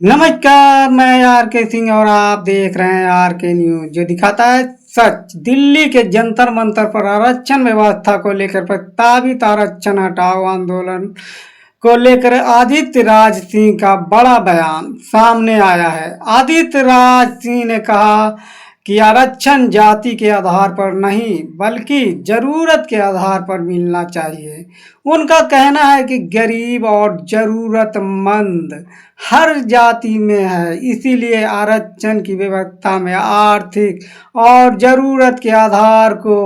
नमस्कार, मैं आर के सिंह और आप देख रहे हैं आर के न्यूज, जो दिखाता है सच। दिल्ली के जंतर मंतर पर आरक्षण व्यवस्था को लेकर प्रस्तावित आरक्षण हटाओ आंदोलन को लेकर आदित्य राज सिंह का बड़ा बयान सामने आया है। आदित्य राज सिंह ने कहा कि आरक्षण जाति के आधार पर नहीं बल्कि जरूरत के आधार पर मिलना चाहिए। उनका कहना है कि गरीब और जरूरतमंद हर जाति में है, इसीलिए आरक्षण की व्यवस्था में आर्थिक और जरूरत के आधार को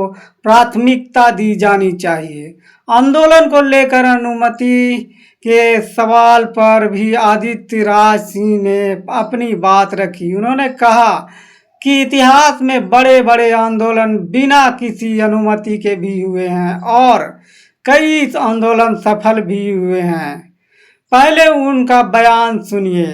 प्राथमिकता दी जानी चाहिए। आंदोलन को लेकर अनुमति के सवाल पर भी आदित्य राज सिंह ने अपनी बात रखी। उन्होंने कहा कि इतिहास में बड़े बड़े आंदोलन बिना किसी अनुमति के भी हुए हैं और कई आंदोलन सफल भी हुए हैं। पहले उनका बयान सुनिए।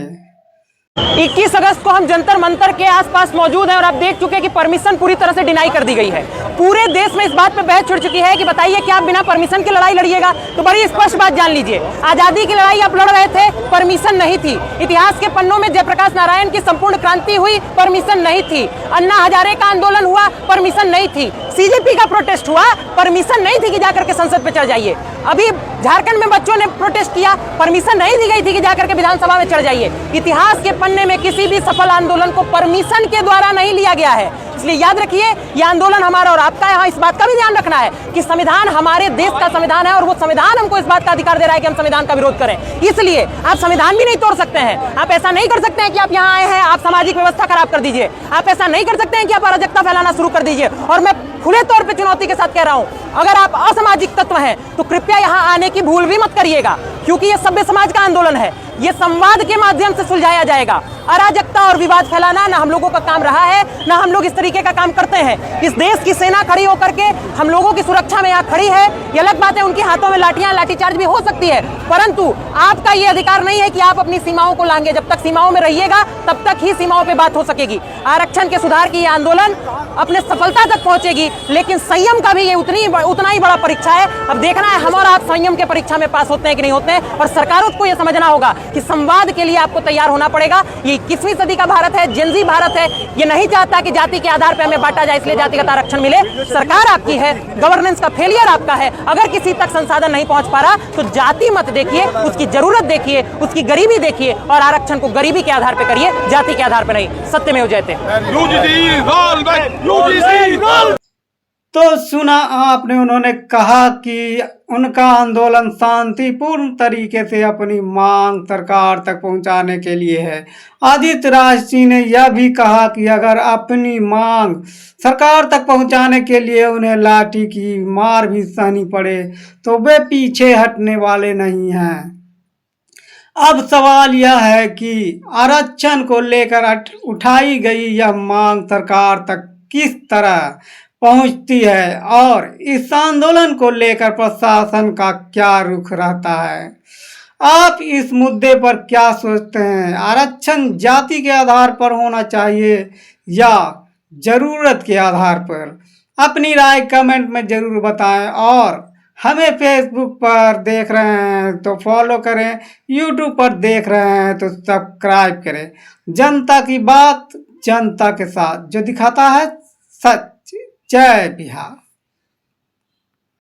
21 अगस्त को हम जंतर मंतर के आसपास मौजूद हैं और आप देख चुके हैं कि परमिशन पूरी तरह से डिनाई कर दी गई है। पूरे देश में इस बात पे बहस छिड़ चुकी है कि बताइए कि आप बिना परमिशन की लड़ाई लड़िएगा। तो बड़ी स्पष्ट बात जान लीजिए, आजादी की लड़ाई आप लड़ रहे थे, परमिशन नहीं थी। इतिहास के पन्नों में जयप्रकाश नारायण की संपूर्ण क्रांति हुई, परमिशन नहीं थी। अन्ना हजारे का आंदोलन हुआ, परमिशन नहीं थी। सीजेपी का प्रोटेस्ट हुआ, परमिशन नहीं थी कि जाकर के संसद पे चढ़ जाइए। अभी झारखंड में बच्चों ने प्रोटेस्ट किया, परमिशन नहीं दी गई थी कि जाकर के विधानसभा में चढ़ जाइए। इतिहास के पन्ने में किसी भी सफल आंदोलन को परमिशन के द्वारा नहीं लिया गया है। इसलिए याद रखिए, यह आंदोलन हमारा और आपका है। हाँ, इस बात का भी ध्यान रखना है कि संविधान हमारे देश का संविधान है और वो संविधान हमको इस बात का अधिकार दे रहा है कि हम संविधान का विरोध करें। इसलिए आप संविधान भी नहीं तोड़ सकते हैं। आप ऐसा नहीं कर सकते हैं कि आप यहाँ आए हैं, आप सामाजिक व्यवस्था खराब कर दीजिए। आप ऐसा नहीं कर सकते हैं कि आप अराजकता फैलाना शुरू कर दीजिए। और मैं खुले तौर पे चुनौती के साथ कह रहा हूं, अगर आप असामाजिक तत्व हैं तो कृपया यहां आने की भूल भी मत करिएगा, क्योंकि यह सभ्य समाज का आंदोलन है। यह संवाद के माध्यम से सुलझाया जाएगा। अराजकता और विवाद फैलाना ना हम लोगों का काम रहा है, ना हम लोग इस तरीके का काम करते हैं। इस देश की सेना खड़ी होकर के हम लोगों की सुरक्षा में यहाँ खड़ी है। ये अलग बात है, उनके हाथों में लाठियां, लाठीचार्ज भी हो सकती है, परंतु आपका ये अधिकार नहीं है कि आप अपनी सीमाओं को लांघे। जब तक सीमाओं में रहिएगा तब तक ही सीमाओं पे बात हो सकेगी। आरक्षण के सुधार की ये आंदोलन अपने सफलता तक पहुंचेगी, लेकिन संयम का भी ये उतना ही बड़ा परीक्षा है। अब देखना है हम और आप संयम के परीक्षा में पास होते हैं कि नहीं होते हैं। और सरकारों को यह समझना होगा कि संवाद के लिए आपको तैयार होना पड़ेगा। ये 21वीं सदी का भारत है, जेनजी भारत है। ये नहीं चाहता कि जाति के आधार पर हमें बांटा जाए, इसलिए जातिगत आरक्षण मिले। सरकार आपकी है, गवर्नेंस का फेलियर आपका है। अगर किसी तक संसाधन नहीं पहुंच पा रहा तो जाति मत देखिए, उसकी जरूरत देखिए, उसकी गरीबी देखिए और आरक्षण को गरीबी के आधार पर करिए, जाति के आधार पर नहीं। सत्यमेव जयते। तो सुना आपने, उन्होंने कहा कि उनका आंदोलन शांतिपूर्ण तरीके से अपनी मांग सरकार तक पहुंचाने के लिए है। आदित्य राज सिंह ने यह भी कहा कि अगर अपनी मांग सरकार तक पहुंचाने के लिए उन्हें लाठी की मार भी सहनी पड़े तो वे पीछे हटने वाले नहीं हैं। अब सवाल यह है कि आरक्षण को लेकर उठाई गई यह मांग सरकार तक किस तरह पहुंचती है और इस आंदोलन को लेकर प्रशासन का क्या रुख रहता है। आप इस मुद्दे पर क्या सोचते हैं? आरक्षण जाति के आधार पर होना चाहिए या जरूरत के आधार पर? अपनी राय कमेंट में जरूर बताएं और हमें फेसबुक पर देख रहे हैं तो फॉलो करें, यूट्यूब पर देख रहे हैं तो सब्सक्राइब करें। जनता की बात जनता के साथ, जो दिखाता है सच। जय बिहार।